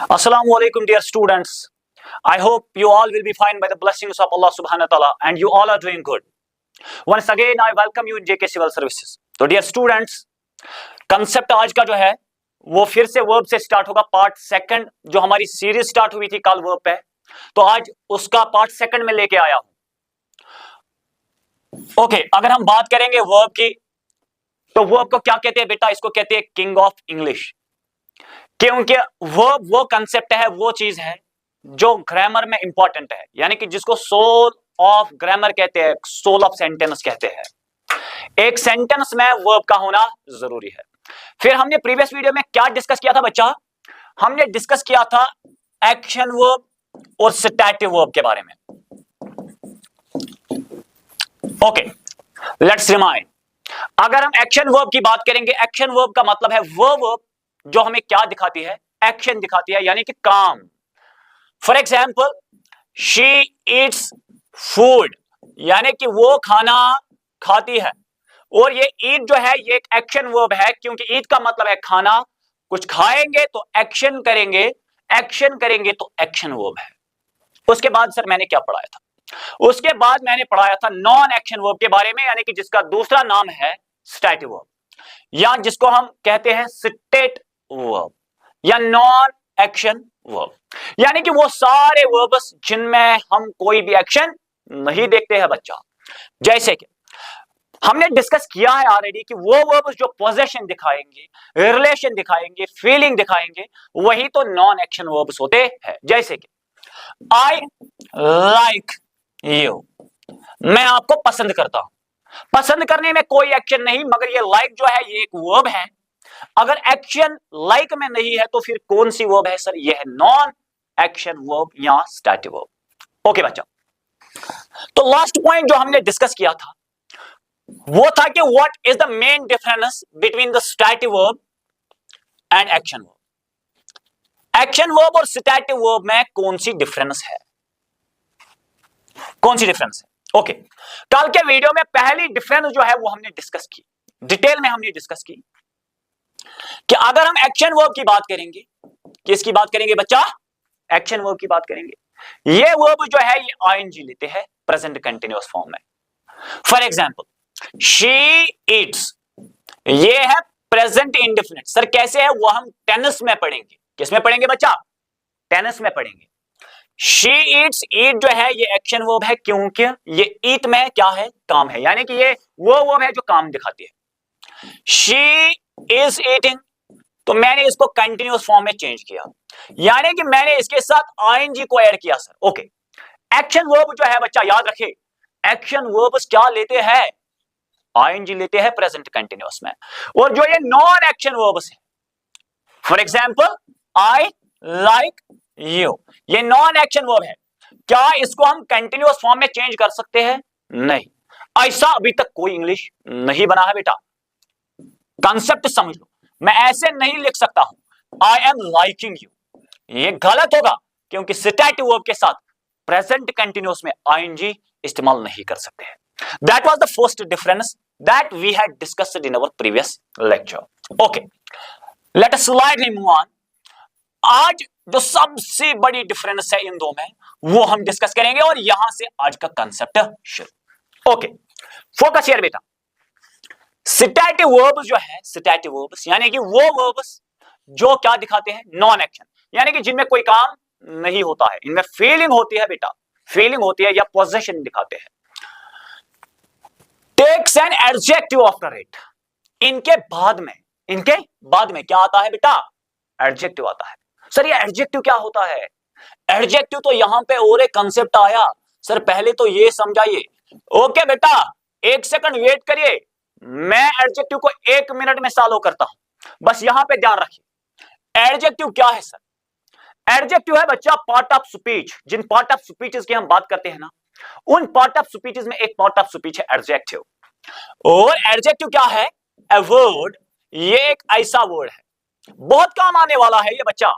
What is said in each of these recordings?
Assalamu alaikum, dear students. I hope you all will be fine by the blessings of Allah subhanahu wa ta'ala and you all are doing good. Once again, I welcome you in JK Civil Services. तो dear students, concept आज का जो है वो फिर से verb से start होगा. पार्ट सेकंड जो हमारी सीरीज स्टार्ट हुई थी कल वर्ब पे, तो आज उसका पार्ट सेकंड में लेके आया हूं. ओके, अगर हम बात करेंगे वर्ब की, तो वर्ब को क्या कहते हैं बेटा? इसको कहते हैं किंग ऑफ इंग्लिश. क्योंकि वर्ब वो कंसेप्ट है, वो चीज है जो ग्रामर में इंपॉर्टेंट है, यानी कि जिसको सोल ऑफ ग्रामर कहते हैं, सोल ऑफ सेंटेंस कहते हैं. एक सेंटेंस में वर्ब का होना जरूरी है. फिर हमने प्रीवियस वीडियो में क्या डिस्कस किया था बच्चा? हमने डिस्कस किया था एक्शन वर्ब और स्टैटिक वर्ब के बारे में. Okay, let's remind. अगर हम एक्शन वर्ब की बात करेंगे, एक्शन वर्ब का मतलब है वो वर्ब जो हमें क्या दिखाती है? एक्शन दिखाती है, यानी कि काम. For example, she eats food, यानी कि वो खाना खाती है. और ये ईट जो है ये एक एक्शन वर्ब है, क्योंकि ईट का मतलब है खाना. कुछ खाएंगे तो एक्शन करेंगे, एक्शन करेंगे तो एक्शन वर्ब है. उसके बाद सर मैंने क्या पढ़ाया था? उसके बाद मैंने पढ़ाया था नॉन एक्शन वर्ब के बारे में, यानी कि जिसका दूसरा नाम है स्टैटिक वर्ब, या जिसको हम कहते हैं स्टेट वर्ब या नॉन एक्शन वर्ब. यानी कि वो सारे वर्ब्स जिनमें हम कोई भी एक्शन नहीं देखते हैं बच्चा. जैसे कि हमने डिस्कस किया है ऑलरेडी कि वो वर्ब्स जो पोजेशन दिखाएंगे, रिलेशन दिखाएंगे, फीलिंग दिखाएंगे, वही तो नॉन एक्शन वर्ब्स होते हैं. जैसे कि आई लाइक यू, मैं आपको पसंद करता हूं. पसंद करने में कोई एक्शन नहीं, मगर ये लाइक जो है ये एक वर्ब है. अगर एक्शन लाइक में नहीं है तो फिर कौन सी वर्ब है सर? ये है नॉन एक्शन वर्ब या स्टैटिक वर्ब. ओके बच्चा, तो लास्ट पॉइंट जो हमने डिस्कस किया था वो था कि what is the main difference between the static verb and action verb. Action verb और स्टैटिक वर्ब में कौन सी डिफरेंस है? कौन सी डिफरेंस है? ओके, कल के वीडियो में पहली डिफरेंस जो है वो हमने डिस्कस की, डिटेल में हमने डिस्कस की कि अगर हम एक्शन वर्ब की बात करेंगे, किसकी बात करेंगे बच्चा? एक्शन वर्ब की बात करेंगे. ये वर्ब जो है ये आईएनजी लेते हैं प्रेजेंट कंटीन्यूअस फॉर्म में. फॉर एग्जांपल, शी ईट्स, ये है प्रेजेंट इंडेफिनिट. सर कैसे है? वो हम टेनिस में पढ़ेंगे. किस में पढ़ेंगे बच्चा? टेनिस में पढ़ेंगे. शी ईट्स, ईट जो है ये एक्शन वर्ब है, क्योंकि ये ईट में क्या है? काम है, यानी कि ये वो वर्ब है जो काम दिखाती है. शी इज ईटिंग, तो मैंने इसको कंटिन्यूअस फॉर्म में चेंज किया, यानी कि मैंने इसके साथ आईएनजी को ऐड किया सर. ओके, एक्शन वर्ब जो है बच्चा याद रखे, एक्शन वर्ब्स क्या लेते हैं? आईएनजी लेते हैं प्रेजेंट कंटिन्यूअस में. और जो ये नॉन एक्शन वर्ब्स है, for example I like you, ये नॉन एक्शन वर्ब है. क्या इसको हम कंटिन्यूअस फॉर्म में चेंज कर सकते हैं? नहीं. ऐसा अभी तक कोई इंग्लिश नहीं बना है बेटा. कंसेप्ट समझ लो. मैं ऐसे नहीं लिख सकता हूं आई एम लाइकिंग यू, ये गलत होगा, क्योंकि स्टैटिक वर्ब के साथ प्रेजेंट कंटिन्यूअस में आईएनजी इस्तेमाल नहीं कर सकते हैं. That was the first difference that we had discussed in our previous lecture. Okay, let us slightly move on. आज जो सबसे बड़ी डिफरेंस है इन दो में वो हम डिस्कस करेंगे, और यहां से आज का कंसेप्ट शुरू. ओके, फोकस हियर बेटा. स्टैटिक वर्ब्स जो है, स्टैटिक वर्ब्स यानी कि वो वर्ब्स जो क्या दिखाते हैं? नॉन एक्शन, यानी कि जिनमें कोई काम नहीं होता है, इनमें फीलिंग होती है बेटा, फीलिंग होती है या पोजीशन दिखाते हैं. Takes an adjective after it, इनके बाद में क्या आता है बेटा? एडजेक्टिव आता है. सर ये एडजेक्टिव क्या होता है? एडजेक्टिव तो यहां पे और एक कंसेप्ट आया सर, पहले तो ये समझाइए. ओके बेटा, एक सेकंड वेट करिए, मैं एडजेक्टिव को 1 मिनट में सॉल्व करता हूं, बस यहां पे ध्यान रखिए. एडजेक्टिव क्या है सर? एडजेक्टिव है बच्चा पार्ट ऑफ स्पीच. जिन पार्ट ऑफ स्पीचेस की हम बात करते हैं ना, उन पार्ट ऑफ स्पीचेस में एक पार्ट ऑफ स्पीच है एडजेक्टिव. और एडजेक्टिव क्या है? ए वर्ड, ये एक ऐसा वर्ड है, बहुत काम आने वाला है ये बच्चा.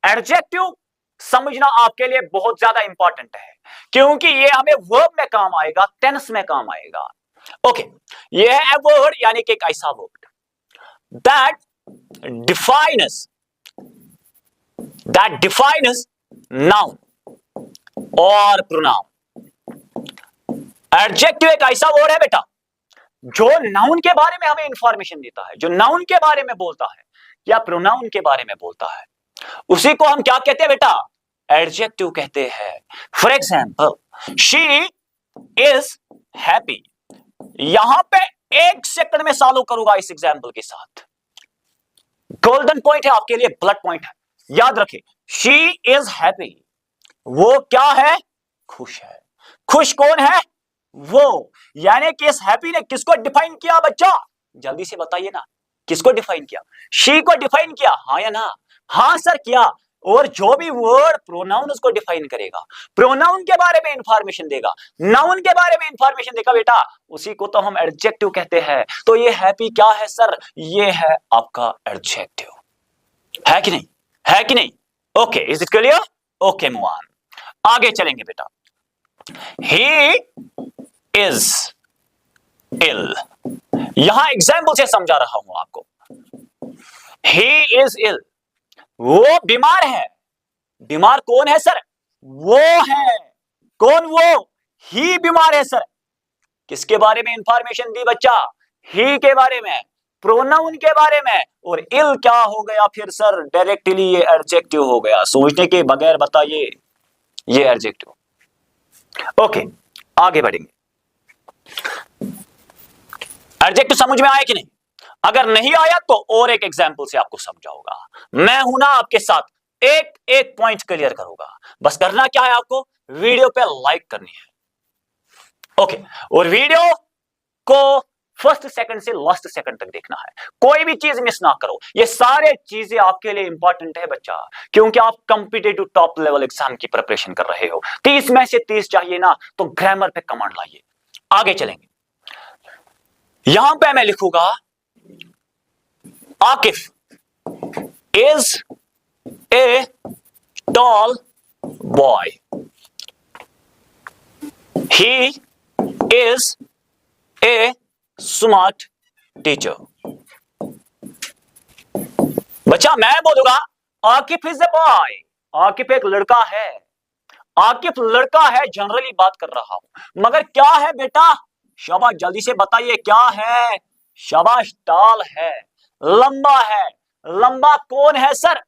एडजेक्टिव समझना आपके लिए बहुत ज्यादा इंपॉर्टेंट है, क्योंकि ये हमें वर्ब में काम आएगा, टेंस में काम आएगा. ओके, ये है वर्ड, यानी कि एक ऐसा word that defines that defines noun और pronoun. एडजेक्टिव एक ऐसा वर्ड है बेटा जो नाउन के बारे में हमें इंफॉर्मेशन देता है, जो नाउन के बारे में बोलता है या प्रोनाउन के बारे में बोलता है, उसी को हम क्या कहते हैं बेटा? एडजेक्टिव कहते हैं. For example, she is happy. यहां पे एक सेकंड में सॉल्व करूंगा इस एग्जाम्पल के साथ. गोल्डन पॉइंट है आपके लिए, ब्लड पॉइंट है, याद रखें. शी इज हैप्पी, वो क्या है? खुश है. खुश कौन है? वो. यानी कि इस हैप्पी ने किसको डिफाइन किया बच्चा? जल्दी से बताइए ना, किसको डिफाइन किया? शी को डिफाइन किया, हाँ या ना? हाँ सर किया. और जो भी वर्ड प्रोनाउन उसको डिफाइन करेगा, प्रोनाउन के बारे में इंफॉर्मेशन देगा, नाउन के बारे में इंफॉर्मेशन देगा बेटा, उसी को तो हम एडजेक्टिव कहते हैं. तो ये हैप्पी क्या है सर? ये है आपका एडजेक्टिव. है कि नहीं? है कि नहीं? Okay, is it clear? Okay, move on. आगे चलेंगे बेटा. He is ill. यहां एग्जाम्पल से समझा रहा हूं आपको. ही इज इल, वो बीमार है. बीमार कौन है सर? वो है. कौन? वो. ही बीमार है सर. किसके बारे में इंफॉर्मेशन दी बच्चा? ही के बारे में, प्रोनाउन के बारे में. और इल क्या हो गया फिर सर? डायरेक्टली ये एडजेक्टिव हो गया. सोचने के बगैर बताइए, ये एडजेक्टिव. ओके, आगे बढ़ेंगे. एडजेक्टिव समझ में आया कि नहीं? अगर नहीं आया तो और एक एग्जांपल से आपको समझाऊंगा. मैं हूं ना आपके साथ, एक एक पॉइंट क्लियर करूंगा. बस करना क्या है आपको? वीडियो पे लाइक करनी है. ओके, और वीडियो को फर्स्ट सेकंड से लास्ट सेकंड तक देखना है. कोई भी चीज मिस ना करो. ये सारे चीजें आपके लिए इंपॉर्टेंट है बच्चा, क्योंकि आप कॉम्पिटिटिव टॉप लेवल एग्जाम की प्रिपरेशन कर रहे हो. 30 में से 30 चाहिए ना, तो ग्रामर पे कमांड लाइए. आगे चलेंगे. यहां पे मैं लिखूंगा Akif is a tall boy. He is a smart teacher. बच्चा मैं बोलूंगा Akif is a boy. Akif एक लड़का है. आकिफ लड़का है, जनरली बात कर रहा हूं. मगर क्या है बेटा? शाबाश, जल्दी से बताइए क्या है? शाबाश, टॉल है, लंबा है. लंबा कौन है सर?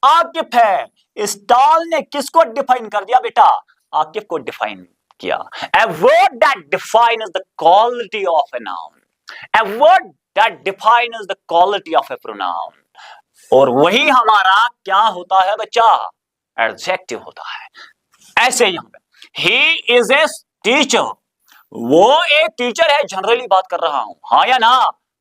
आकिफ है. इस टॉल ने किसको डिफाइन कर दिया बेटा? आकिफ को डिफाइन किया. A word that defines the quality of a noun. A word that defines the quality of a pronoun. और वही हमारा क्या होता है बच्चा? एडजेक्टिव होता है. ऐसे यहां पे he is a teacher. वो एक टीचर है, जनरली बात कर रहा हूं. हाँ या ना?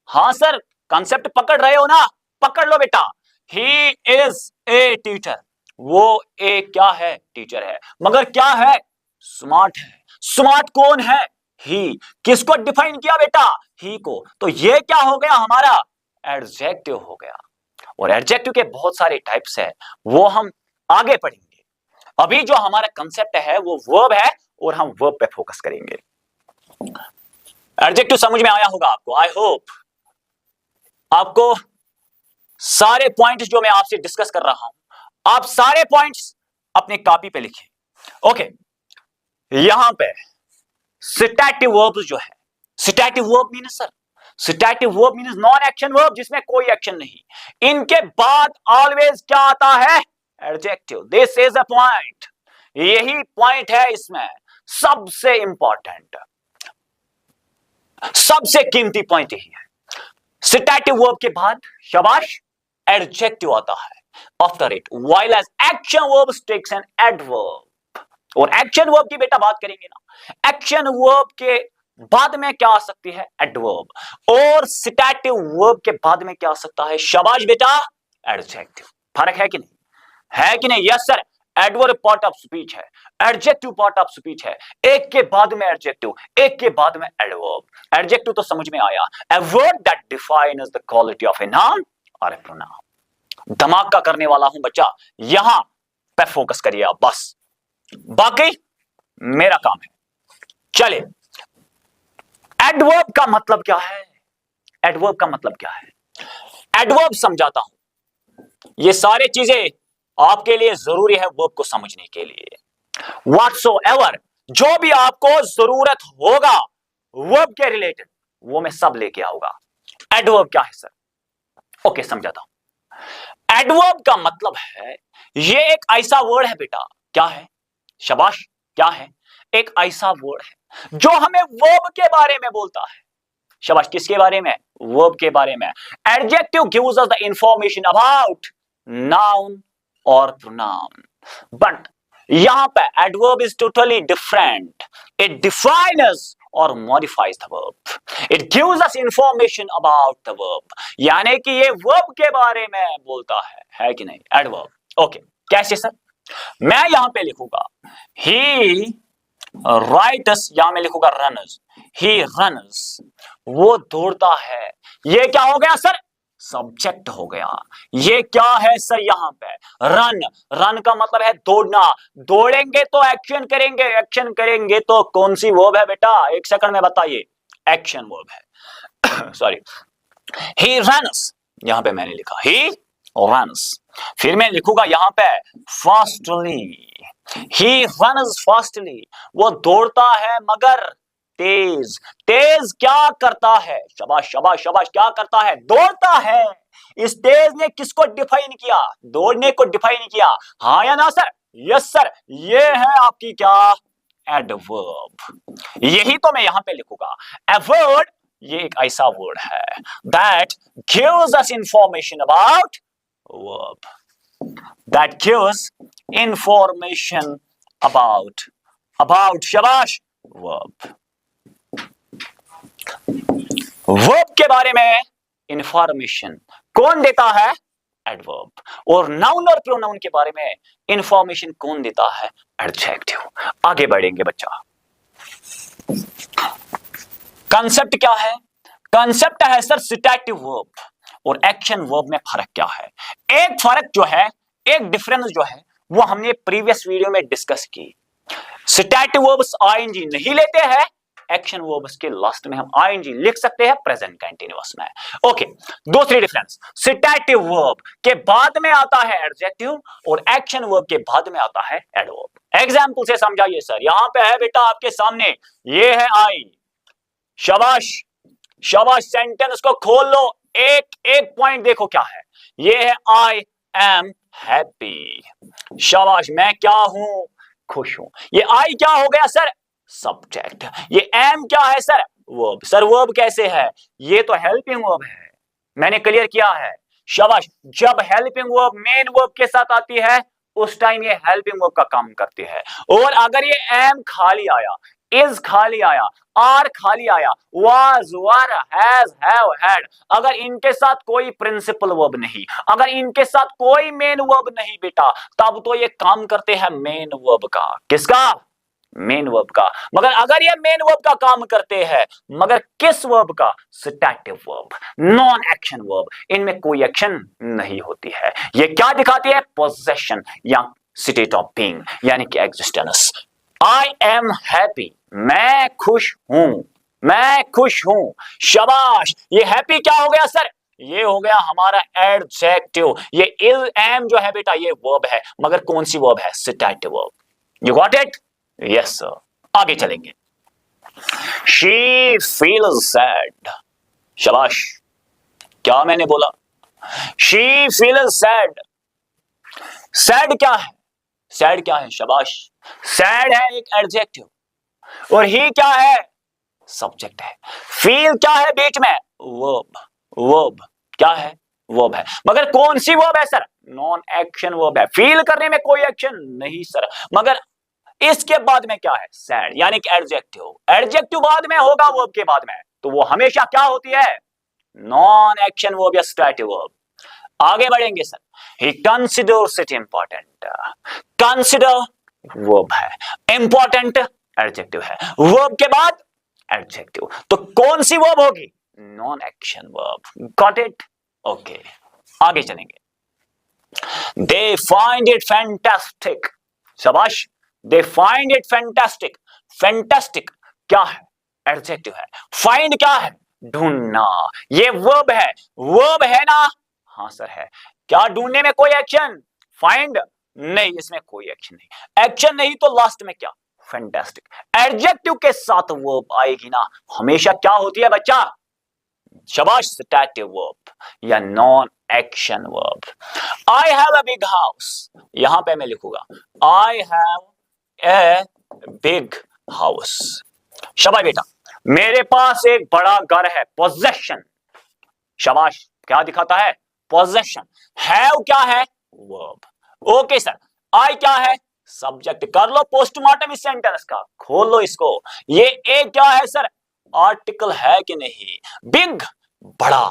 हाँ सर. कॉन्सेप्ट पकड़ रहे हो ना? पकड़ लो बेटा. he is a teacher. वो एक क्या है? टीचर है. मगर क्या है? स्मार्ट है. स्मार्ट कौन है? ही. किसको डिफाइन किया बेटा? ही को. तो ये क्या हो गया हमारा? एडजेक्टिव हो गया. और एडजेक्टिव के बहुत सारे टाइप्स है, वो हम आगे पढ़ेंगे. अभी जो हमारा कंसेप्ट है वो वर्ब है, और हम वर्ब पे फोकस करेंगे. एडजेक्टिव समझ में आया होगा आपको. आई होप आपको सारे पॉइंट्स जो मैं आपसे डिस्कस कर रहा हूं, आप सारे पॉइंट्स अपने कॉपी पे लिखिए. ओके, यहां पे सिटेटिव वर्ब जो है, stative verb means sir, stative verb means non action verb, जिसमें कोई एक्शन नहीं. इनके बाद ऑलवेज क्या आता है? Adjective. This is a point. यही पॉइंट है इसमें सबसे इंपॉर्टेंट, सबसे कीमती पॉइंट यही है. सिटेटिव वर्ब के बाद शाबाश एडजेक्टिव आता है after it, while as action verb takes an adverb. और एक्शन वर्ब की बेटा बात करेंगे ना, एक्शन वर्ब के बाद में क्या आ सकती है? एडवर्ब. और सिटेटिव वर्ब के बाद में क्या आ सकता है? शाबाश बेटा, एडजेक्टिव. फर्क है कि नहीं? है कि नहीं? Yes sir. Adverb part of speech है, एडजेक्टिव पार्ट ऑफ स्पीच है. एक के बाद में एडजेक्टिव, एक के बाद में एडवर्ब. एडजेक्टिव तो समझ में आया. A word that defines the quality of a noun or a pronoun. धमाका करने वाला हूं बच्चा, यहां पे फोकस करिए आप बस, बाकी मेरा काम है. चलिए, एडवर्ब का मतलब क्या है? एडवर्ब का मतलब क्या है? एडवर्ब समझाता हूं. ये सारे चीजें आपके लिए जरूरी है वर्ब को समझने के लिए। Whatsoever, जो भी आपको जरूरत होगा वर्ब के रिलेटेड, वो मैं सब लेके आऊंगा। एडवर्ब क्या है सर? ओके, समझाता हूं। एडवर्ब का मतलब है, ये एक ऐसा वर्ड है बेटा। क्या है? शाबाश, क्या है? एक ऐसा वर्ड है जो हमें वर्ब के बारे में बोलता है। शाबाश, किसके बारे में? वर्ब के बारे में। Adjective gives us the information about noun और प्रोनाउन, बट यहां पे adverb is totally different. It defines और modifies the verb. It gives us information about the verb, यानी कि ये वर्ब के बारे में बोलता है कि नहीं? एडवर्ब। ओके, कैसे सर? मैं यहां पे लिखूंगा ही राइट्स, यहां में लिखूंगा रनर्स। ही रनर्स, वो दौड़ता है। ये क्या हो गया सर? सब्जेक्ट हो गया। ये क्या है सर? यहां पे रन। रन का मतलब है दौड़ना। दौड़ेंगे तो एक्शन करेंगे, एक्शन करेंगे तो कौन सी वर्ब है बेटा? एक सेकंड में बताइए। एक्शन वर्ब है। सॉरी, ही रन्स, यहां पे मैंने लिखा ही रन्स। फिर मैं लिखूंगा यहां पे फास्टली। ही रन्स फास्टली, वो दौड़ता है मगर तेज। तेज क्या करता है? शाबाश शाबाश शाबाश, क्या करता है? दौड़ता है। इस तेज ने किसको डिफाइन किया? दौड़ने को डिफाइन किया। हाँ या ना सर? Yes sir. ये है आपकी क्या? एडवर्ब। यही तो मैं यहां पे लिखूंगा। एडवर्ब ये एक ऐसा वर्ड है that gives us information about verb, that gives information about शाबाश verb, verb के बारे में इंफॉर्मेशन कौन देता है? एडवर्ब। और नाउन और प्रोनाउन के बारे में इंफॉर्मेशन कौन देता है? एडजेक्टिव। आगे बढ़ेंगे बच्चा। कंसेप्ट क्या है? कंसेप्ट है सर सिटेटिव वर्ब और एक्शन वर्ब में फर्क क्या है? एक फर्क जो है, एक डिफरेंस जो है, वो हमने प्रीवियस वीडियो में डिस्कस की। सिटेटिव वर्ब्स आईएनजी नहीं लेते हैं, एक्शन वर्ब्स के लास्ट में हम आईएनजी लिख सकते हैं प्रेजेंट कंटीन्यूअस में। ओके, दूसरी डिफरेंस, सिटेटिव वर्ब के बाद में आता है एडजेक्टिव और एक्शन वर्ब के बाद में आता है एडवर्ब। एग्जांपल से समझाइए सर। यहां पे है बेटा आपके सामने, ये है आई। शाबाश शाबाश, सेंटेंस को खोल लो। एक एक पॉइंट देखो क्या है। ये है आई एम हैप्पी। शाबाश, मैं क्या हूं? खुश हूं। ये आई क्या हो गया सर? सब्जेक्ट। ये एम क्या है सर? वर्ब। सर वर्ब कैसे है? ये तो हेल्पिंग वर्ब है, मैंने क्लियर किया है। शाबाश, जब हेल्पिंग वर्ब मेन वर्ब के साथ आती है उस टाइम ये हेल्पिंग वर्ब का काम करती है। और अगर ये एम खाली आया, इज खाली आया, आर खाली आया, was, were, has, have, had, अगर इनके साथ कोई प्रिंसिपल वर्ब नहीं, अगर इनके साथ कोई मेन वर्ब नहीं बेटा, तब तो ये काम करते हैं मेन वर्ब का। किसका? मेन वर्ब का। मगर अगर ये मेन वर्ब का काम करते हैं, मगर किस वर्ब का? सिटेटिव वर्ब, नॉन एक्शन वर्ब, इनमें कोई एक्शन नहीं होती है। ये क्या दिखाती है? पोजेशन या स्टेट ऑफ बीइंग, यानी कि एग्जिस्टेंस। आई एम हैप्पी, मैं खुश हूं, मैं खुश हूं। शाबाश, ये हैप्पी क्या हो गया सर? ये हो गया हमारा एडजेक्टिव। ये इज एम जो है बेटा ये वर्ब है, मगर कौन सी वर्ब है? Stative verb. You got it? Yes sir. आगे चलेंगे। She feels sad. शाबाश, क्या मैंने बोला? She feels sad. सैड क्या है? सैड क्या है? शाबाश, सैड है एक एडजेक्टिव और ही क्या है? सब्जेक्ट है। फील क्या है बीच में? वर्ब। वर्ब क्या है? वर्ब है, मगर कौन सी वर्ब है सर? नॉन एक्शन वर्ब है। फील करने में कोई एक्शन नहीं सर, मगर इसके बाद में क्या है? सैड, यानी कि एडजेक्टिव। एडजेक्टिव बाद में होगा वर्ब के बाद में, तो वो हमेशा क्या होती है? नॉन एक्शन वर्ब या स्टेटिव वर्ब। आगे बढ़ेंगे sir. He considers it important. Consider verb है, इंपॉर्टेंट एडजेक्टिव है, वर्ब के बाद एडजेक्टिव, तो कौन सी वर्ब होगी? Non action verb. Got it? Okay, आगे चलेंगे। They find it fantastic. शाबाश, they find it fantastic. Fantastic क्या है? एडजेक्टिव है। Find क्या है? ढूंढना। ये वर्ब है। वर्ब है ना? हाँ सर है। क्या ढूंढने में कोई एक्शन? फाइंड नहीं, इसमें कोई एक्शन नहीं, एक्शन नहीं तो लास्ट में क्या, फैंटास्टिक। एडजेक्टिव के साथ वर्ब आएगी ना, हमेशा क्या होती है बच्चा, शाबाश, स्टैटिक वर्ब या non action verb. I have a big house, यहां पे मैं लिखूंगा I have a big house. शाबाश बेटा, मेरे पास एक बड़ा घर है, पोजेशन। शाबाश, क्या दिखाता है, पोजेशन। हैव क्या है, वर्ब। ओके सर, आई क्या है, सब्जेक्ट। कर लो पोस्टमार्टम इस सेंटेंस का, खोल लो इसको। ये ए क्या है सर, आर्टिकल है कि नहीं। बिग, बड़ा,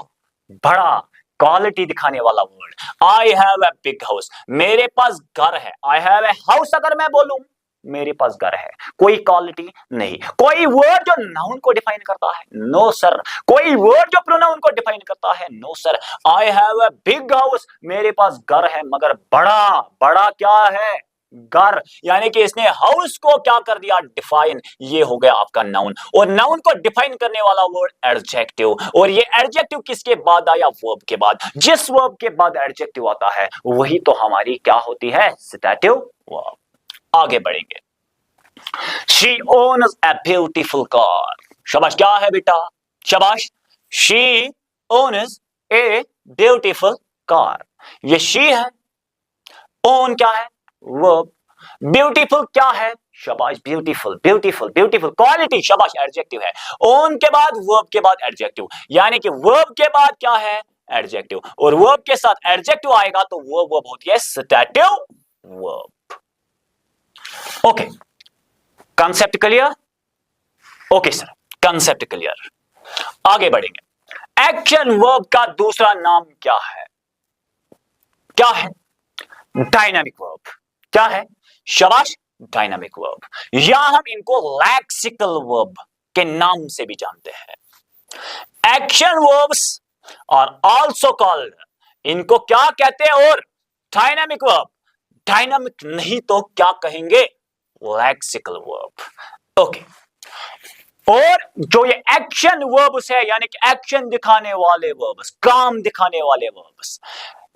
बड़ा, क्वालिटी दिखाने वाला word. I have a big house, मेरे पास घर है। आई हैव ए हाउस अगर मैं बोलूं मेरे पास घर है, कोई क्वालिटी नहीं। कोई वर्ड जो नाउन को डिफाइन करता है, नो सर। कोई वर्ड जो प्रोनाउन को डिफाइन करता है, no sir. I have a big house, मेरे पास घर है मगर बड़ा, बड़ा क्या है, घर। यानी कि इसने हाउस को क्या कर दिया, डिफाइन। ये हो गया आपका नाउन, और नाउन को डिफाइन करने वाला वर्ड एडजेक्टिव। और ये एडजेक्टिव किसके बाद आया, वर्ब के बाद। जिस वर्ब के बाद एडजेक्टिव आता है वही तो हमारी क्या होती है, स्टैटिव वर्ब। आगे बढ़ेंगे। She owns a beautiful car, शाबाश, क्या है बेटा, शाबाश। She owns a beautiful car, ये she है, own क्या है, verb, beautiful क्या है, शाबाश, ब्यूटीफुल, ब्यूटीफुल, ब्यूटीफुल, क्वालिटी, शाबाश, एडजेक्टिव है। ओन के बाद वर्ब के बाद एडजेक्टिव, यानी कि वर्ब के बाद क्या है, एडजेक्टिव, और वर्ब के साथ एडजेक्टिव आएगा तो वो वर्ब होती है स्टैटिव verb. Okay, concept clear, okay sir, concept clear. आगे बढ़ेंगे। एक्शन वर्ब का दूसरा नाम क्या है, क्या है, डायनामिक वर्ब। क्या है, शाबाश, डायनामिक वर्ब, या हम इनको लैक्सिकल वर्ब के नाम से भी जानते हैं। एक्शन वर्ब्स और आल्सो कॉल्ड, इनको क्या कहते हैं, और डायनामिक वर्ब। डायनामिक नहीं तो क्या कहेंगे, लैक्सिकल वर्ब। ओके, और जो ये एक्शन वर्ब्स है, यानी कि एक्शन दिखाने वाले वर्ब्स, काम दिखाने वाले वर्ब्स,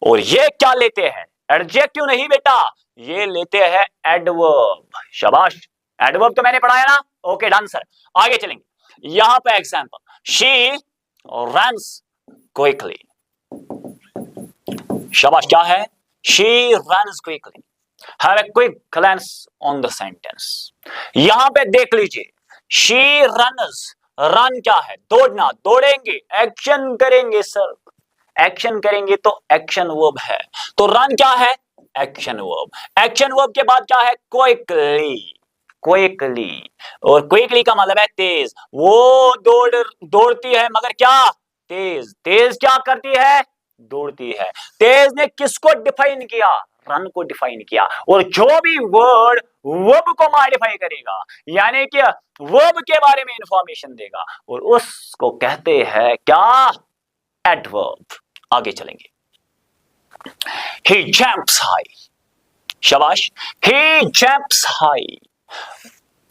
और ये क्या लेते हैं, एडजेक्टिव नहीं बेटा, ये लेते हैं एडवर्ब। शाबाश, एडवर्ब तो मैंने पढ़ाया ना। ओके डन सर, आगे चलेंगे। यहां पे एग्जांपल, शी रन्स क्विकली, शाबाश, क्या है, she runs quickly. Have a quick glance on the sentence, यहां पे देख लीजिए, शी रन्स, रन क्या है, दौड़ना, दौड़ेंगे, एक्शन करेंगे सर, एक्शन करेंगे तो एक्शन वर्ब है, तो रन क्या है, एक्शन वर्ब। एक्शन वर्ब के बाद क्या है, क्विकली, क्विकली, और क्विकली का मतलब है तेज। वो दौड़ती है मगर क्या, तेज। तेज क्या करती है, दौड़ती है। तेज ने किसको डिफाइन किया, रन को डिफाइन किया। और जो भी वर्ड वर्ब को मॉडिफाई करेगा, यानी कि वर्ब के बारे में इंफॉर्मेशन देगा, और उसको कहते हैं क्या, एडवर्ब। आगे चलेंगे। He jumps high, शाबाश, he jumps high,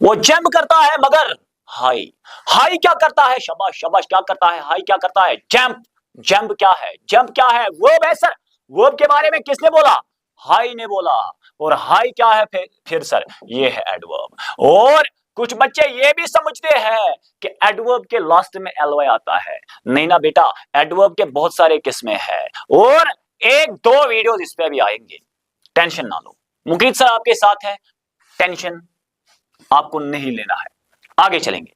वो जंप करता है मगर हाई। हाई क्या करता है, शाबाश, शाबाश, क्या करता है, हाई क्या करता है, जंप। जंप क्या है, जंप क्या है, वर्ब है सर। वर्ब के बारे में किसने बोला, हाई ने बोला, और हाई क्या है फिर सर, ये है एडवर्ब। और कुछ बच्चे ये भी समझते हैं कि एडवर्ब के लास्ट में एलवाई आता है, नहीं ना बेटा, एडवर्ब के बहुत सारे किस्में हैं, और एक दो वीडियोस इस पे भी आएंगे, टेंशन ना लो। मुकीद सर आपके साथ है, टेंशन आपको नहीं लेना है। आगे चलेंगे।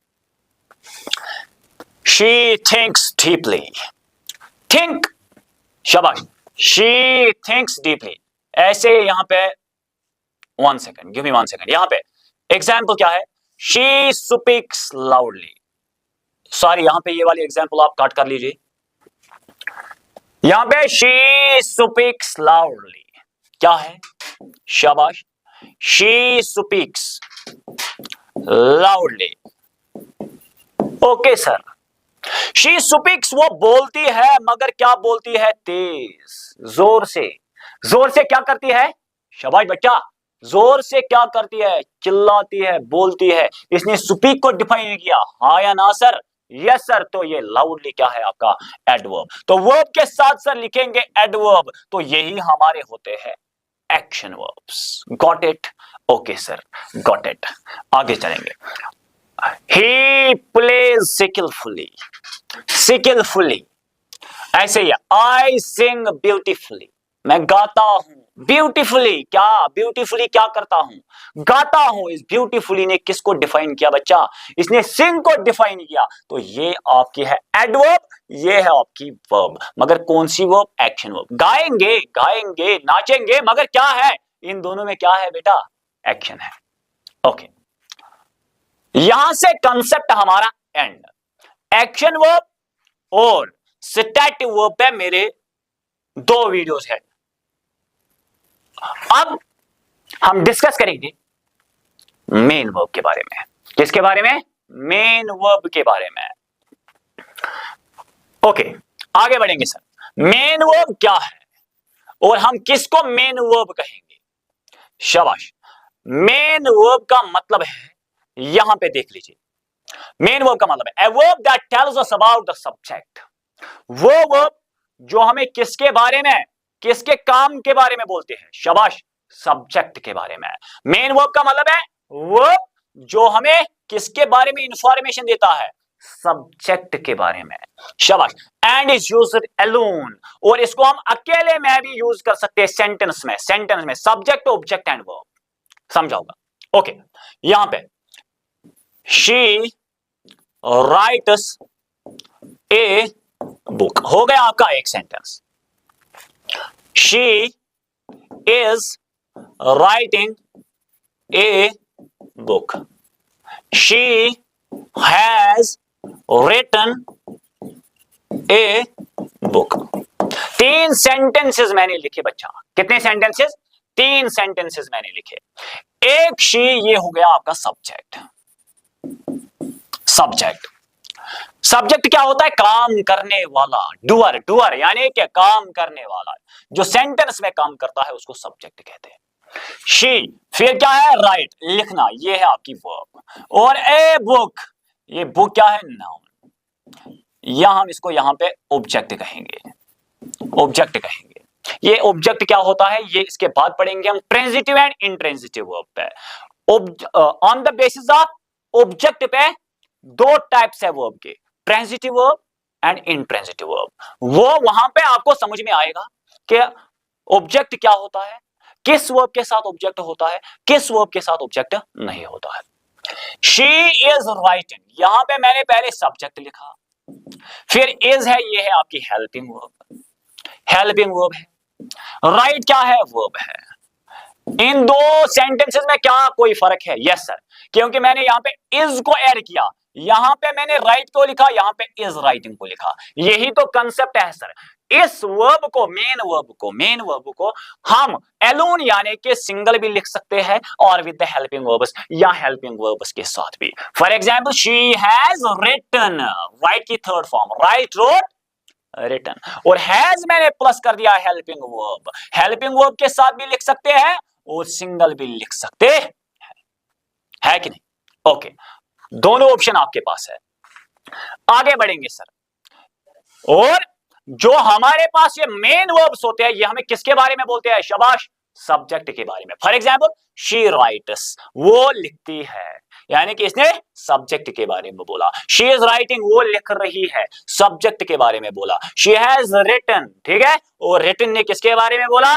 She thinks deeply, think, शाबाश, she thinks deeply। ऐसे यहां पे 1 सेकंड, गिव मी 1 सेकंड। यहां पे एग्जाम्पल क्या है, she speaks loudly, सॉरी यहां पे ये वाली एग्जाम्पल आप काट कर लीजिए। यहां पे she speaks loudly क्या है, शाबाश, she speaks loudly, okay sir. She speaks, वो बोलती है मगर क्या बोलती है, तेज, जोर से। जोर से क्या करती है, शाबाश बच्चा, जोर से क्या करती है, चिल्लाती है, बोलती है। इसने स्पीक को डिफाइन किया, हाँ या ना सर, यस सर। तो ये लाउडली क्या है आपका, एडवर्ब। तो वर्ब के साथ सर लिखेंगे एडवर्ब, तो यही हमारे होते हैं action verbs. Got it? Okay sir, got it. आगे चलेंगे। ही प्लेज स्किलफुली, स्किलफुली ऐसे ही। आई सिंग ब्यूटीफुली, मैं गाता हूं ब्यूटीफुली। क्या ब्यूटीफुली क्या करता हूं? गाता हूं। इस ब्यूटीफुली ने किसको डिफाइन किया बच्चा? इसने सिंग को डिफाइन किया। तो ये आपकी है एडवर्ब, ये है आपकी वर्ब। मगर कौन सी वर्ब? Action verb. गाएंगे, गाएंगे, नाचेंगे, मगर क्या है इन दोनों में? क्या है बेटा? एक्शन है। ओके, यहां से कंसेप्ट हमारा एंड। एक्शन वर्ब और स्टैटिक वर्ब पे मेरे 2 वीडियोस है। अब हम डिस्कस करेंगे मेन वर्ब के बारे में। किसके बारे में? मेन वर्ब के बारे में। ओके, आगे बढ़ेंगे सर। मेन वर्ब क्या है और हम किसको मेन वर्ब कहेंगे? शाबाश। मेन वर्ब का मतलब है, यहां पे देख लीजिए, मेन वर्ब का मतलब है a verb that tells us about the subject। वो वर्ब जो हमें किसके बारे में, किसके काम के बारे में बोलते हैं? शाबाश, सब्जेक्ट के बारे में। मेन वर्ब का मतलब है वर्ब जो हमें किसके बारे में इंफॉर्मेशन देता है? सब्जेक्ट के बारे में। शाबाश। एंड इज यूज्ड अलोन, और इसको हम अकेले में भी यूज कर सकते हैं सेंटेंस में। सेंटेंस में सब्जेक्ट, ऑब्जेक्ट एंड वर्ब। समझा होगा? ओके, यहां पे शी राइट्स ए बुक हो गया आपका एक sentence. She is writing a book. She has written a book. 3 sentences मैंने लिखे बच्चा। कितने सेंटेंसेस? 3 सेंटेंसेस मैंने लिखे। एक शी, ये हो गया आपका सब्जेक्ट। सब्जेक्ट, सब्जेक्ट क्या होता है? काम करने वाला, डूअर। डूअर यानी कि काम करने वाला, जो सेंटेंस में काम करता है उसको सब्जेक्ट कहते हैं। शी, फिर क्या है? राइट, लिखना, ये है आपकी वर्ब। और ए बुक, ये बुक क्या है? नाउन। यहां हम इसको यहां पे ऑब्जेक्ट कहेंगे। ऑब्जेक्ट कहेंगे। ये ऑब्जेक्ट क्या होता है ये इसके बाद पढ़ेंगे हम ट्रांजिटिव एंड इंट्रांजिटिव वर्ब पे। On the basis of object पे 2 टाइप्स है वर्ब के, transitive verb and intransitive verb. वो वहां पे आपको समझ में आएगा कि ऑब्जेक्ट क्या होता है, किस वर्ब के साथ ऑब्जेक्ट होता है, किस वर्ब के साथ ऑब्जेक्ट नहीं होता है। शी इज राइटिंग, यहां पे मैंने पहले सब्जेक्ट लिखा, फिर इज है, ये है आपकी हेल्पिंग वर्ब। हेल्पिंग वर्ब है। राइट क्या है? वर्ब है। इन 2 सेंटेंसेस में क्या कोई फर्क है? यस सर, क्योंकि मैंने यहां पे इज को ऐड किया, यहां पे मैंने राइट को लिखा, यहां पे इज राइटिंग को लिखा। यही तो कंसेप्ट है सर। इस वर्ब को, मेन वर्ब को हम एलोन यानी कि सिंगल भी लिख सकते हैं और विद द हेल्पिंग वर्ब्स या हेल्पिंग वर्ब्स के साथ भी। For example, she has written, write की third form, write, wrote, written. और हैज मैंने प्लस कर दिया हेल्पिंग वर्ब। हेल्पिंग वर्ब के साथ भी लिख सकते हैं और सिंगल भी लिख सकते हैं, है कि नहीं? ओके, दोनों ऑप्शन आपके पास है। आगे बढ़ेंगे सर। और जो हमारे पास ये मेन वर्ब्स होते हैं, ये हमें किसके बारे में बोलते हैं? शाबाश, सब्जेक्ट के बारे में। फॉर एग्जाम्पल, शी राइट्स, वो लिखती है, यानी कि इसने सब्जेक्ट के बारे में बोला। शी इज राइटिंग, वो लिख रही है, सब्जेक्ट के बारे में बोला। शी हैज रिटन, ठीक है, और रिटन ने किसके बारे में बोला?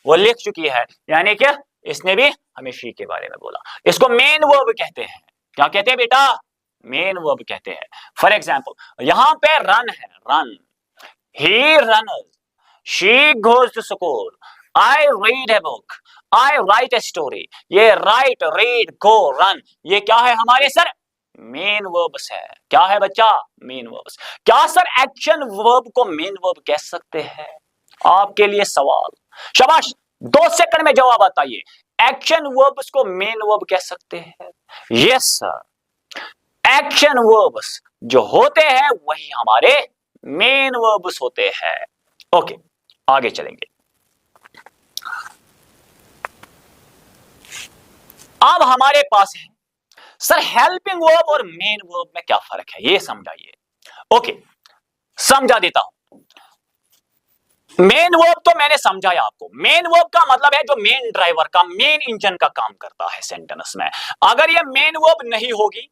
वो लिख चुकी है, यानी कि इसने भी हमें शी के बारे में बोला। इसको मेन वर्ब कहते हैं। क्या कहते हैं बेटा? मेन वर्ब कहते हैं। फॉर एग्जाम्पल, यहां पे रन है, run, he runs, she goes to school, I read a book, I write a story. ये राइट, रीड, गो, रन, ये क्या है हमारे सर? मेन वर्ब्स है। क्या है बच्चा? Main verbs. क्या सर एक्शन वर्ब को मेन वर्ब कह सकते हैं? आपके लिए सवाल। शाबाश, 2 सेकंड में जवाब बताइए। एक्शन वर्ब्स को मेन वर्ब कह सकते हैं? यस सर, एक्शन वर्ब्स जो होते हैं वही हमारे मेन वर्ब्स होते हैं। ओके, आगे चलेंगे। अब हमारे पास है सर हेल्पिंग वर्ब और मेन वर्ब में क्या फर्क है, ये समझाइए। ओके, समझा देता हूं। मेन वर्ब तो मैंने समझाया आपको। मेन वर्ब का मतलब है जो मेन ड्राइवर का, मेन इंजन का काम करता है सेंटेंस में। अगर ये मेन वर्ब नहीं होगी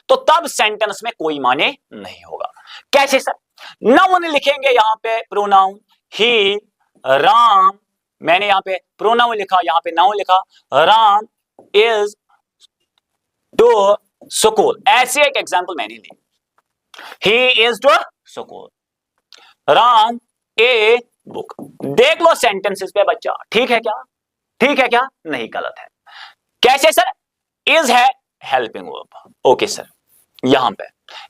तो तब सेंटेंस में कोई माने नहीं होगा। कैसे सर? नाउन लिखेंगे यहां पे, प्रोनाउन ही, राम, मैंने यहां पे प्रोनाउन लिखा, यहां पे नाउन लिखा, राम इज टू स्कूल, ऐसे एक एग्जांपल मैंने ली। He is to school, Ram a book. देख लो सेंटेंसेस पे बच्चा, ठीक है क्या? ठीक है क्या? नहीं, गलत है। कैसे सर? इज है हेल्पिंग वर्ब, ओके सर। यहां पे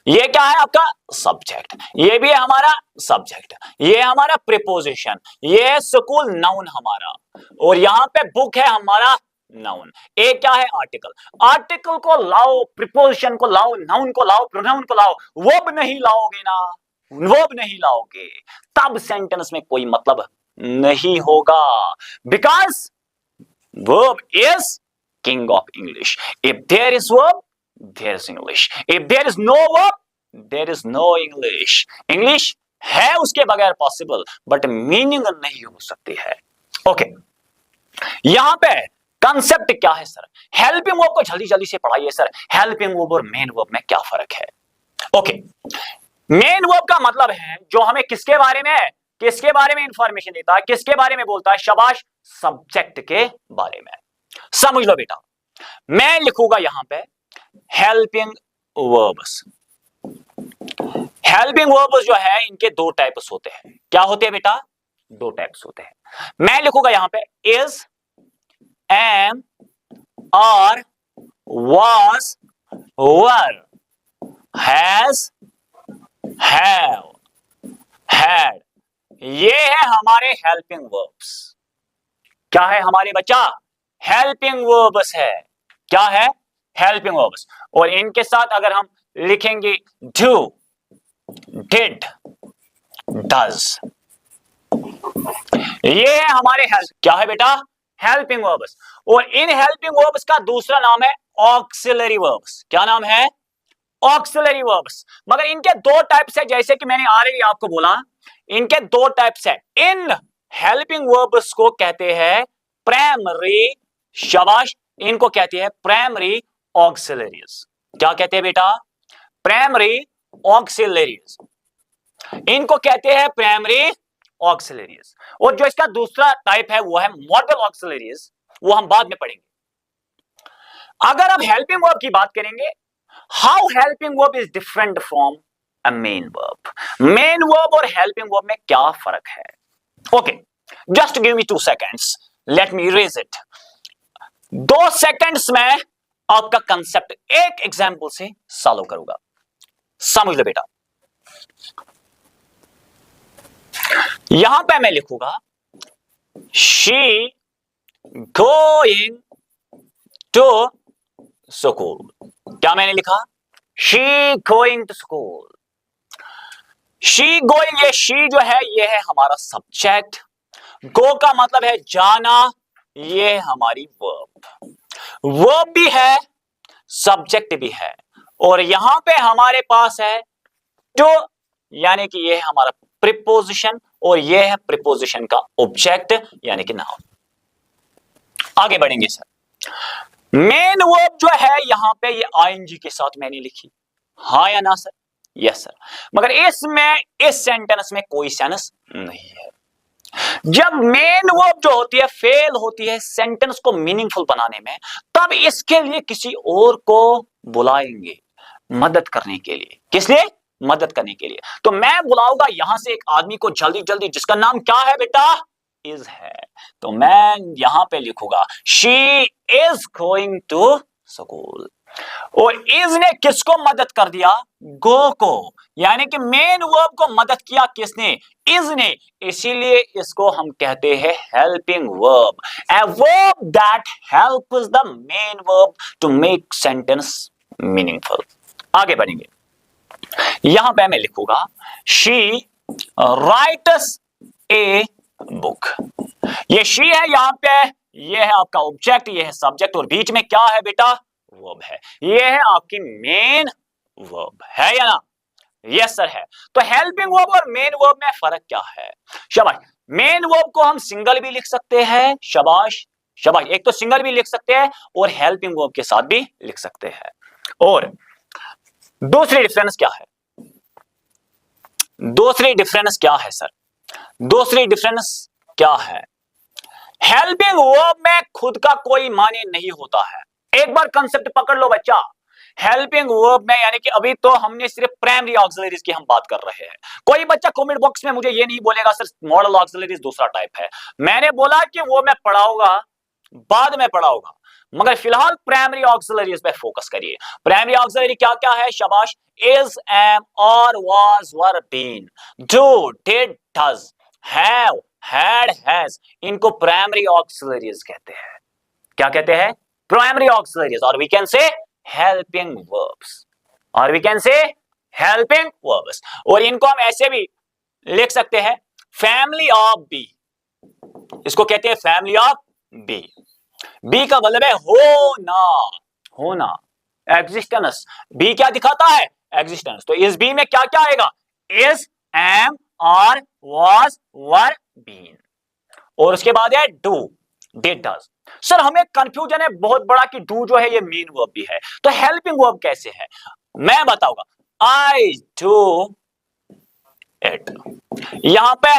ये क्या है आपका? सब्जेक्ट, ये भी है हमारा सब्जेक्ट, ये है हमारा प्रीपोजिशन, ये है स्कूल नाउन हमारा, और यहां पे बुक है हमारा नाउन। ए क्या है? आर्टिकल। आर्टिकल को लाओ, प्रीपोजिशन को लाओ, नाउन को लाओ, प्रोनाउन को लाओ, वर्ब नहीं लाओगे ना, वर्ब नहीं लाओगे तब सेंटेंस में कोई मतलब नहीं होगा। Because verb is king of English. If there is verb, there is English. If there is no verb, there is no English. English है उसके बगैर पॉसिबल, बट मीनिंग नहीं हो सकती है। ओके, यहां पे कंसेप्ट क्या है सर? हेल्पिंग वर्ब को जल्दी जल्दी से पढ़ाइए सर। हेल्पिंग वर्ब और मेन वर्ब में क्या फर्क है? ओके, मेन वर्ब का मतलब है जो हमें किसके बारे में इंफॉर्मेशन देता है, किसके बारे में बोलता है? शाबाश, सब्जेक्ट के बारे में। समझ लो बेटा, मैं लिखूंगा यहां पे हेल्पिंग वर्ब्स। हेल्पिंग वर्ब्स जो है इनके दो टाइप्स होते हैं। क्या होते हैं बेटा? दो टाइप्स होते हैं। मैं लिखूंगा यहां पे is, am, are, was, were, has, have, had, ये है हमारे हेल्पिंग वर्ब्स। क्या है हमारे बच्चा? हेल्पिंग वर्ब्स है। क्या है? Helping verbs. और इनके साथ अगर हम लिखेंगे डू, डिड, डज, ये है हमारे क्या है बेटा? Helping verbs. और इन हेल्पिंग वर्ब्स का दूसरा नाम है ऑक्सिलरी वर्ब्स। क्या नाम है? Auxiliary verbs. मगर इनके दो टाइप्स है, जैसे कि मैंने ऑलरेडी आपको बोला, इनके दो टाइप्स है। इन हेल्पिंग वर्ब्स को कहते हैं प्राइमरी, शाबाश, इनको कहते हैं प्राइमरी ऑक्सिलरीज। क्या कहते हैं बेटा? प्राइमरी ऑक्सिलरीज, इनको कहते हैं प्राइमरी ऑक्सिलरीज। और जो इसका दूसरा टाइप है वो है मॉडल ऑक्सिलरीज, वो हम बाद में पढ़ेंगे। अगर हम हेल्पिंग वर्ब की बात करेंगे, how helping verb is different from a main verb. Main verb और हेल्पिंग वर्ब में क्या फर्क है? Okay, just give me 2 seconds, let me raise it. 2 seconds में आपका कंसेप्ट एक एग्जाम्पल से सॉल्व करूंगा। समझ लो बेटा, यहां पे मैं लिखूंगा शी गोइंग टू स्कूल। क्या मैंने लिखा? She going to school. She going, ये शी जो है ये है हमारा सब्जेक्ट, गो का मतलब है जाना, ये हमारी वर्ब। वर्ब भी है, सब्जेक्ट भी है, और यहां पे हमारे पास है टू, यानी कि ये है हमारा प्रीपोजिशन, और ये है प्रीपोजिशन का ऑब्जेक्ट यानी कि नाउन। आगे बढ़ेंगे सर। मेन वर्ब जो है यहां पे ये आईएनजी के साथ मैंने लिखी, हाँ या ना सर? Yes sir. मगर इसमें इस सेंटेंस में कोई सेंस नहीं है। जब मेन वर्ब जो होती है फेल होती है सेंटेंस को मीनिंगफुल बनाने में, तब इसके लिए किसी और को बुलाएंगे मदद करने के लिए। किस लिए? मदद करने के लिए। तो मैं बुलाऊंगा यहां से एक आदमी को जल्दी जल्दी, जिसका नाम क्या है बेटा? इज है। तो मैं यहां पे लिखूंगा she is going to school. और इज ने किसको मदद कर दिया? गो को, यानी कि मेन वर्ब को मदद किया किसने? इज ने। इसीलिए इसको हम कहते हैं helping verb, a verb that helps the main verb to make sentence meaningful. आगे बढ़ेंगे, यहां पे मैं लिखूंगा शी राइट्स ए बुक। ये शी है यहां पे, ये है आपका ऑब्जेक्ट, ये है सब्जेक्ट, और बीच में क्या है बेटा? वर्ब है। ये है आपकी मेन वर्ब, है या ना? यस सर है। तो हेल्पिंग वर्ब और मेन वर्ब में फर्क क्या है? शाबाश। मेन वर्ब को हम सिंगल भी लिख सकते हैं, शाबाश शाबाश, एक तो सिंगल भी लिख सकते हैं और हेल्पिंग वर्ब के साथ भी लिख सकते हैं। और दूसरी डिफरेंस क्या है, दूसरी डिफरेंस क्या है सर, दूसरी डिफरेंस क्या है, हेल्पिंग वर्ब में खुद का कोई माने नहीं होता है। एक बार कंसेप्ट पकड़ लो बच्चा, हेल्पिंग वर्ब में यानी कि अभी तो हमने सिर्फ प्राइमरी ऑक्सिलरीज की हम बात कर रहे हैं। कोई बच्चा कमेंट बॉक्स में मुझे ये नहीं बोलेगा सर मॉडल ऑक्सिलरीज दूसरा टाइप है। मैंने बोला कि वो मैं पढ़ाऊंगा, बाद में पढ़ाऊंगा, मगर फिलहाल प्राइमरी ऑक्सिलरीज पे फोकस करिए। प्राइमरी ऑक्सिलरी क्या क्या है, शाबाश, is, am, are, was, were, been, do, did, does, have, had, has, इनको प्राइमरी ऑक्सिलरीज कहते हैं। क्या कहते हैं, प्राइमरी ऑक्सिलरीज, और we can say helping verbs, और we can say helping verbs. और इनको हम ऐसे भी लिख सकते हैं, फैमिली ऑफ बी, इसको कहते हैं फैमिली ऑफ बी। बी का मतलब है होना, होना, एग्जिस्टेंस। बी क्या दिखाता है, एग्जिस्टेंस। तो इस बी में क्या क्या आएगा, is, am, are, was, were, been, और उसके बाद है डू, डिड, डज। सर हमें कंफ्यूजन है बहुत बड़ा कि डू जो है ये मेन वर्ब भी है, तो हेल्पिंग वर्ब कैसे है, मैं बताऊंगा। आई डू इट, यहां पे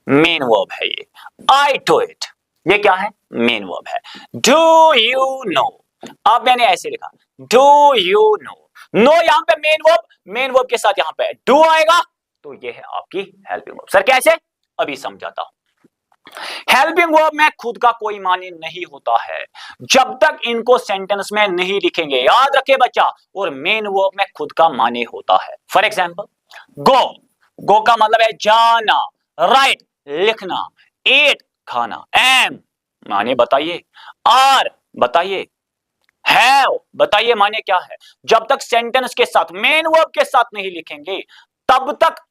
मेन वर्ब है ये, आई डू इट, ये क्या है, मेन वर्ब है। डू यू नो, अब मैंने ऐसे लिखा, डू यू नो, नो यहां पे मेन वर्ब, मेन वर्ब के साथ यहां पे डू आएगा, तो ये है आपकी हेल्पिंग वर्ब। सर कैसे, अभी समझाता हूं। हेल्पिंग वर्ब में खुद का कोई माने नहीं होता है जब तक इनको सेंटेंस में नहीं लिखेंगे, याद रखे बच्चा। और मेन वर्ब में खुद का माने होता है। फॉर एग्जाम्पल, गो, गो का मतलब है जाना, राइट लिखना, ईट खाना, एम माने बताइए, आर बताइए, हैव बताइए माने क्या है। जब तक सेंटेंस के साथ मेन वर्ब के साथ नहीं लिखेंगे तब तक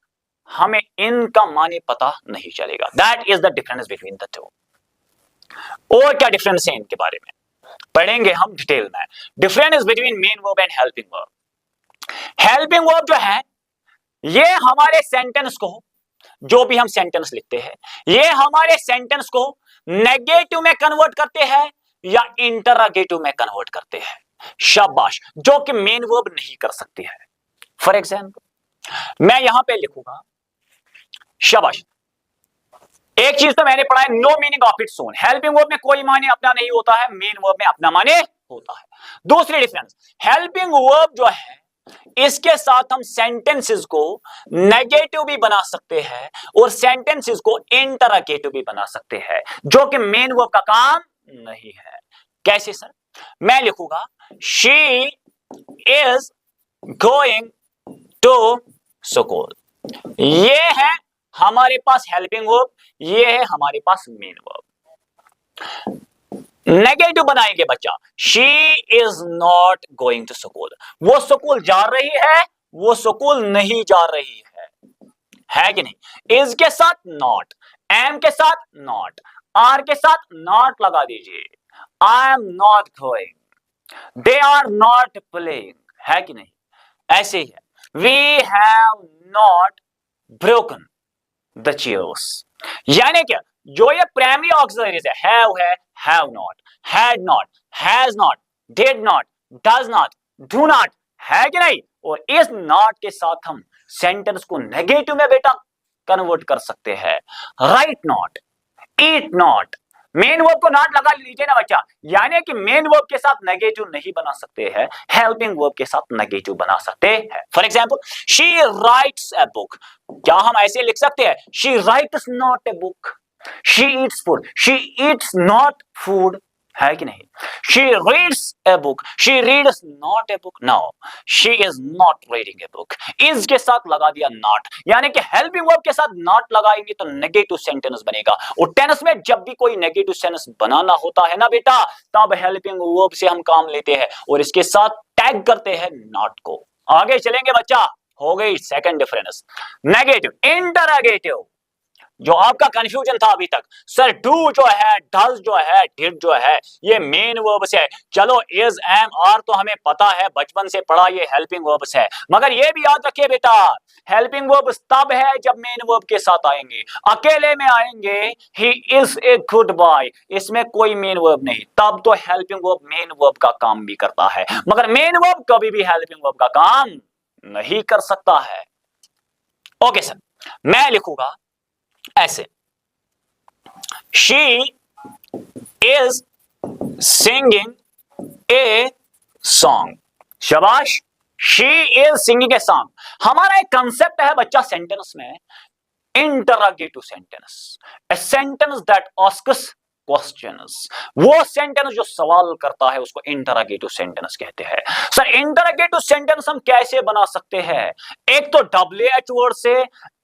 हमें इनका माने पता नहीं चलेगा। That is the difference between the two. और क्या डिफरेंस है इनके बारे में पढ़ेंगे हम डिटेल में। Difference between main verb and helping verb. Helping verb जो है ये हमारे सेंटेंस को, जो भी हम सेंटेंस लिखते हैं, ये हमारे सेंटेंस को नेगेटिव में कन्वर्ट करते हैं या इंटरोगेटिव में कन्वर्ट करते हैं, शाबाश, जो कि मेन वर्ब नहीं कर सकती है। फॉर एग्जाम्पल मैं यहां पे लिखूंगा, शाबाश, एक चीज तो मैंने पढ़ा है, no meaning of its own. Helping verb में कोई माने अपना नहीं होता है, मेन वर्ब में अपना माने होता है। दूसरी डिफरेंस, हेल्पिंग वर्ब जो है इसके साथ हम सेंटेंसेस को नेगेटिव भी बना सकते हैं और सेंटेंसेस को इंटरोगेटिव भी बना सकते हैं, जो कि मेन वर्ब का काम नहीं है। कैसे सर, मैं लिखूंगा she is going to school, ये है हमारे पास हेल्पिंग वर्ब, ये है हमारे पास मेन वर्ब। नेगेटिव बनाएंगे बच्चा, she is not going to school, वो स्कूल जा रही है, वो स्कूल नहीं जा रही है कि नहीं। इज के साथ नॉट, एम के साथ नॉट, आर के साथ नॉट लगा दीजिए, I am not going, they are not playing, है कि नहीं। ऐसे ही है, we have not broken the chairs, यानी क्या, जो ये प्राइमरी ऑक्सिलरीज है, have not, had not, has not, did not, does not, do not, है कि नहीं। और इस नॉट के साथ हम सेंटेंस को नेगेटिव में बेटा कन्वर्ट कर सकते हैं, right not, eat not, main verb को नॉट लगा लीजिए ना बच्चा, यानी कि मेन वर्ब के साथ नेगेटिव नहीं बना सकते हैं, हेल्पिंग वर्ब के साथ नेगेटिव बना सकते हैं। For example, she writes a book, क्या हम ऐसे लिख सकते हैं, she writes not a book, she eats food, she eats not food, है कि नहीं। She reads a book, she reads not a book, no, she is not reading a book, is के साथ लगा दिया नॉट, यानी कि हेल्पिंग वर्ब के साथ नॉट लगाएंगे तो नेगेटिव सेंटेंस बनेगा। और टेंस में जब भी कोई नेगेटिव सेंटेंस बनाना होता है ना बेटा, तब हेल्पिंग वर्ब से हम काम लेते हैं और इसके साथ टैग करते हैं नॉट को। आगे चलेंगे बच्चा, हो गई सेकंड डिफरेंस। नेगेटिव, इंटरोगेटिव, जो आपका कंफ्यूजन था अभी तक, सर डू जो है, डज जो है, डिड जो है, ये मेन वर्ब्स है। चलो इज, एम, आर तो हमें पता है, बचपन से पढ़ा, ये हेल्पिंग वर्ब्स है। मगर ये भी याद रखिए बेटा, हेल्पिंग वर्ब्स तब है जब मेन वर्ब के साथ आएंगे। अकेले में आएंगे ही इज ए गुड बॉय, इसमें कोई मेन वर्ब नहीं, तब तो हेल्पिंग वर्ब मेन वर्ब का काम भी करता है। मगर मेन वर्ब कभी भी हेल्पिंग वर्ब का काम नहीं कर सकता है। ओके सर, मैं लिखूंगा ऐसे, she is singing a song. शाबाश, she is singing a song. हमारा एक कंसेप्ट है बच्चा सेंटेंस में, interrogative sentence, a sentence that asks questions. वो सेंटेंस जो सवाल करता है उसको इंटरोगेटिव सेंटेंस कहते हैं। सर इंटरोगेटिव सेंटेंस हम कैसे बना सकते हैं? एक तो WH वर्ड से,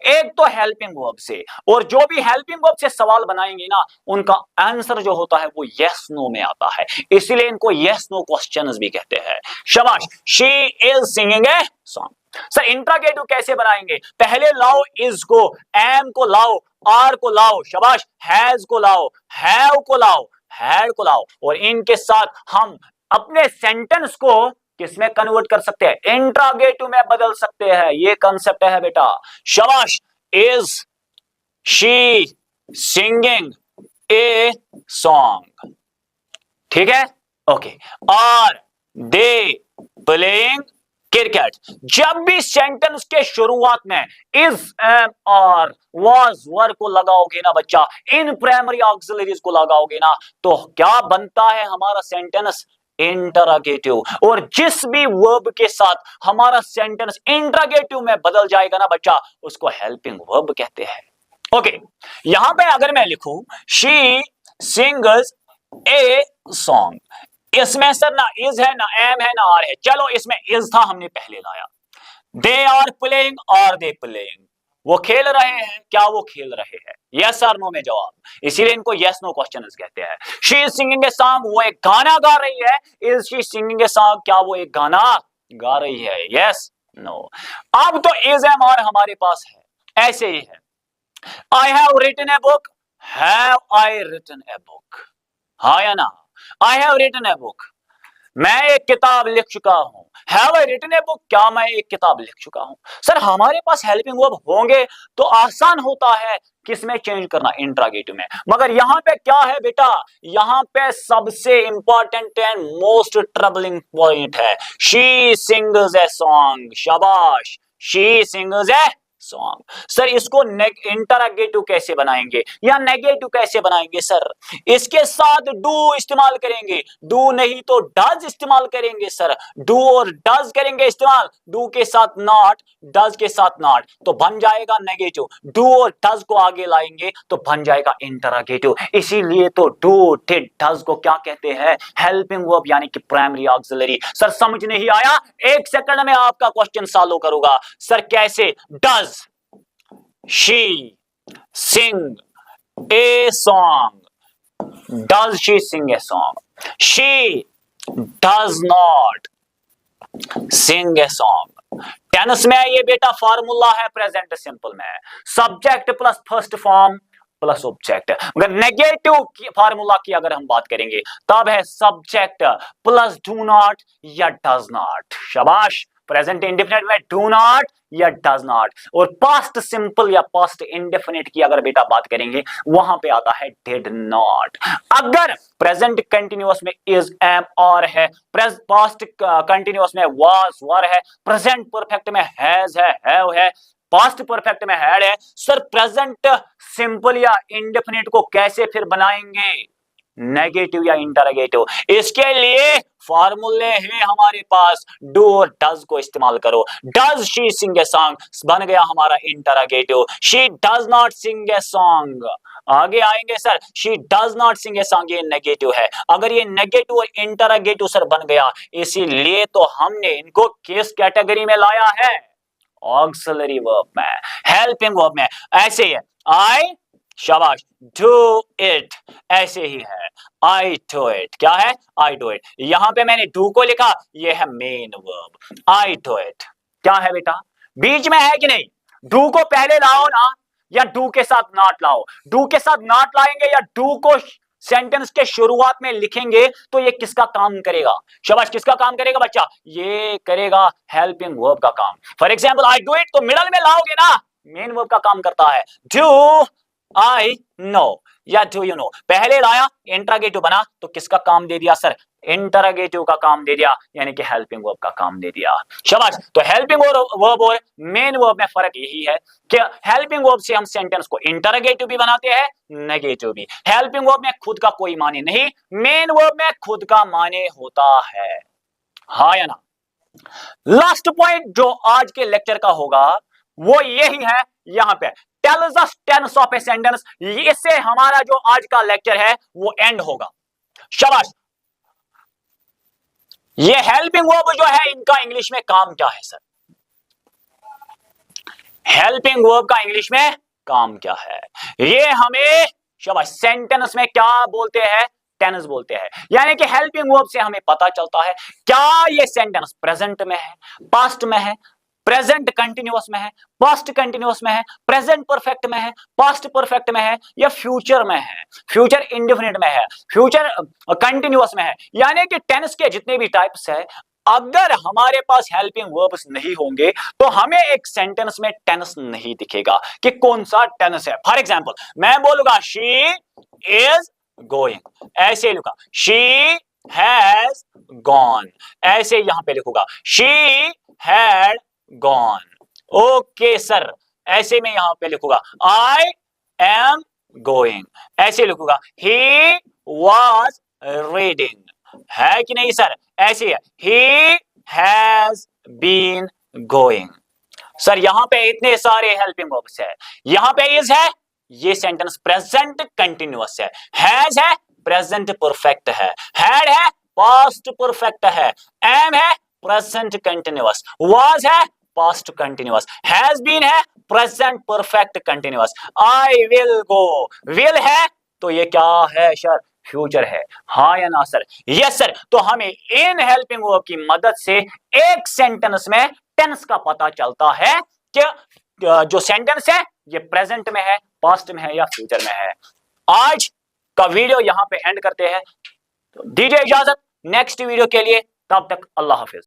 एक तो हेल्पिंग वर्ब से, और जो भी हेल्पिंग वर्ब से सवाल बनाएंगे ना, उनका आंसर जो होता है वो यस नो में आता है, इसीलिए इनको यस नो क्वेश्चंस भी कहते हैं। शाबाश, she is singing a song. Sir interrogative कैसे बनाएंगे? पहले लाओ इज को, एम को लाओ, आर को लाओ, शाबाश, हैज को लाओ, हैव को लाओ, हैड को लाओ, और इनके साथ हम अपने सेंटेंस को किसमें कन्वर्ट कर सकते हैं? इंटरोगेटिव में बदल सकते हैं। ये कंसेप्ट है बेटा। शाबाश, is she singing a song, ठीक है, okay. Are they playing cricket. जब भी सेंटेंस के शुरुआत में is, am, are, was, were को लगाओगे ना बच्चा, इन प्राइमरी ऑक्सिलरीज को लगाओगे ना, तो क्या बनता है हमारा सेंटेंस? इंटरोगेटिव। और जिस भी वर्ब के साथ हमारा सेंटेंस इंटरोगेटिव में बदल जाएगा ना बच्चा, उसको हेल्पिंग वर्ब कहते हैं। ओके, यहां पे अगर मैं लिखूं शी सिंग्स ए सॉन्ग, इसमें सर ना इज है, ना एम है, ना आर है। चलो इसमें इज था, हमने पहले लाया। They are playing, are they playing, वो खेल रहे हैं, क्या वो खेल रहे हैं? यस और नो में जवाब, इसीलिए इनको यस नो क्वेश्चंस कहते हैं। She is singing a song, वो एक गाना गा रही है। Is she singing a song, क्या वो एक गाना गा रही है? Yes no. अब तो इज, एम, आर हमारे पास है, ऐसे ही है। I have written a book, have I written a book, हाँ या ना? I have written a book, मैं एक किताब लिख चुका हूं। Have I written a book, क्या मैं एक किताब लिख चुका हूं? सर हमारे पास हेल्पिंग वर्ब होंगे तो आसान होता है किसमें चेंज करना? इंटरोगेटिव में। मगर यहां पे क्या है बेटा? यहां पे सबसे important and most troubling point है, शी सिंग्स ए सॉन्ग। शाबाश, she sings a song. Sir इसको इंटरोगेटिव कैसे बनाएंगे या नेगेटिव कैसे बनाएंगे? सर इसके साथ डू इस्तेमाल करेंगे, डू नहीं तो डज इस्तेमाल करेंगे। सर डू और डज करेंगे इस्तेमाल, डू के साथ नॉट, डज के साथ नॉट, तो बन जाएगा नेगेटिव। डू और डज को आगे लाएंगे तो बन जाएगा इंटरोगेटिव। इसीलिए तो डू, डिड, डज को क्या कहते हैं? हेल्पिंग वर्ब यानी कि प्राइमरी ऑक्सिलरी। सर समझ नहीं आया? एक सेकंड में आपका क्वेश्चन सॉल्व करूंगा। सर कैसे? Does she sing a song, does she sing a song? She does not sing a song। Tense में ये बेटा फार्मूला है प्रेजेंट सिंपल में, subject plus first form plus object. मगर नेगेटिव फार्मूला की अगर हम बात करेंगे तब है सब्जेक्ट प्लस डू नॉट या डज नॉट। शाबाश, प्रेजेंट इंडेफिनिट में डू नॉट या डज नॉट। और पास्ट सिंपल या पास्ट इंडेफिनिट की अगर बेटा बात करेंगे वहां पे आता है डिड नॉट। अगर प्रेजेंट कंटिन्यूअस में इज, एम, आर है, पास्ट कंटिन्यूअस में वाज, वर है, प्रेजेंट परफेक्ट में हैज है, हैव है, पास्ट परफेक्ट में हैड है। सर प्रेजेंट सिंपल या इंडेफिनिट को कैसे फिर बनाएंगे? नेगेटिव या इंटरोगेटिव। इसके लिए फॉर्मूले हैं हमारे पास, डू और डज को इस्तेमाल करो। Does she sing a song बन गया हमारा interrogative. She does not sing a song, आगे आएंगे sir, she does not sing a song, ये नेगेटिव है। अगर ये नेगेटिव और इंटरोगेटिव सर बन गया, इसीलिए तो हमने इनको किस कैटेगरी में लाया है? ऑक्सिलरी वर्ब में, हेल्पिंग वर्ब में। ऐसे ही है आई, शाबाश, डू इट, ऐसे ही है आई डू इट। क्या है? I do it. यहां पे मैंने डू को लिखा, ये है main verb, I do it. क्या है बेटा? बीच में है कि नहीं? डू को पहले लाओ ना, या डू के साथ नॉट लाओ। डू के साथ नॉट लाएंगे या डू को सेंटेंस के शुरुआत में लिखेंगे तो ये किसका काम करेगा? शाबाश, किसका काम करेगा बच्चा? ये करेगा हेल्पिंग वर्ब का काम। For example I do it, तो मिडल में लाओगे ना, मेन वर्ब का काम करता है। डू आई नो या डू यू नो, पहले लाया इंटरोगेटिव बना तो किसका काम दे दिया सर? इंटरोगेटिव का काम दे दिया, यानी कि हेल्पिंग वर्ब का काम दे दिया। शाबाश। तो हेल्पिंग वर्ब और मेन वर्ब में फर्क यही है कि हेल्पिंग वर्ब से हम सेंटेंस को इंटरोगेटिव भी बनाते हैं, नेगेटिव भी। हेल्पिंग वर्ब में खुद का कोई माने नहीं, मेन वर्ब में खुद का माने होता है, हाँ या ना? लास्ट पॉइंट जो आज के लेक्चर का होगा वो यही है, यहां पे tells us tense of a sentence. इससे हमारा जो आज का लेक्चर है वो एंड होगा। शाबाश। ये हेल्पिंग वर्ब जो है इनका इंग्लिश में काम क्या है सर? हेल्पिंग वर्ब का इंग्लिश में काम क्या है? ये हमें शाबाश सेंटेंस में क्या बोलते हैं? टेंस बोलते हैं। यानी कि हेल्पिंग वर्ब से हमें पता चलता है क्या ये सेंटेंस प्रेजेंट में है, पास्ट में है, प्रेजेंट कंटिन्यूअस में है, पास्ट कंटिन्यूअस में है, प्रेजेंट परफेक्ट में है, पास्ट परफेक्ट में है, या फ्यूचर में है, फ्यूचर इंडेफिनिट में है, फ्यूचर कंटिन्यूअस में है। यानी कि टेंस के जितने भी टाइप्स है, अगर हमारे पास हेल्पिंग वर्ब्स नहीं होंगे तो हमें एक सेंटेंस में टेंस नहीं दिखेगा कि कौन सा टेंस है। फॉर एग्जांपल मैं बोलूंगा शी इज गोइंग, ऐसे लिखूंगा शी हैज गॉन, ऐसे यहां पे लिखूंगा she had gone. Okay sir, ऐसे में यहां पे लिखूंगा आई एम गोइंग, ऐसे लिखूंगा ही वॉज रीडिंग, है कि नहीं सर? ऐसे है he has been going. Sir यहां पे इतने सारे हेल्पिंग वर्ब्स है, यहां पे इज है, ये सेंटेंस प्रेजेंट कंटिन्यूअस है, हैज है प्रेजेंट परफेक्ट है, हैड है पास्ट परफेक्ट है, एम है प्रेजेंट कंटिन्यूअस, वाज है पास्ट कंटिन्यूअस, हैज बीन है present perfect continuous, I will go, will है तो ये क्या है सर? फ्यूचर है, हाँ या ना सर? Yes sir. तो हमें इन हेल्पिंग वर्ब की मदद से एक सेंटेंस में टेंस का पता चलता है कि जो सेंटेंस है ये प्रेजेंट में है, पास्ट में है या फ्यूचर में है। आज का वीडियो यहां पे एंड करते हैं, तो दीजिए इजाजत नेक्स्ट वीडियो के लिए, तब तक अल्लाह हाफिज।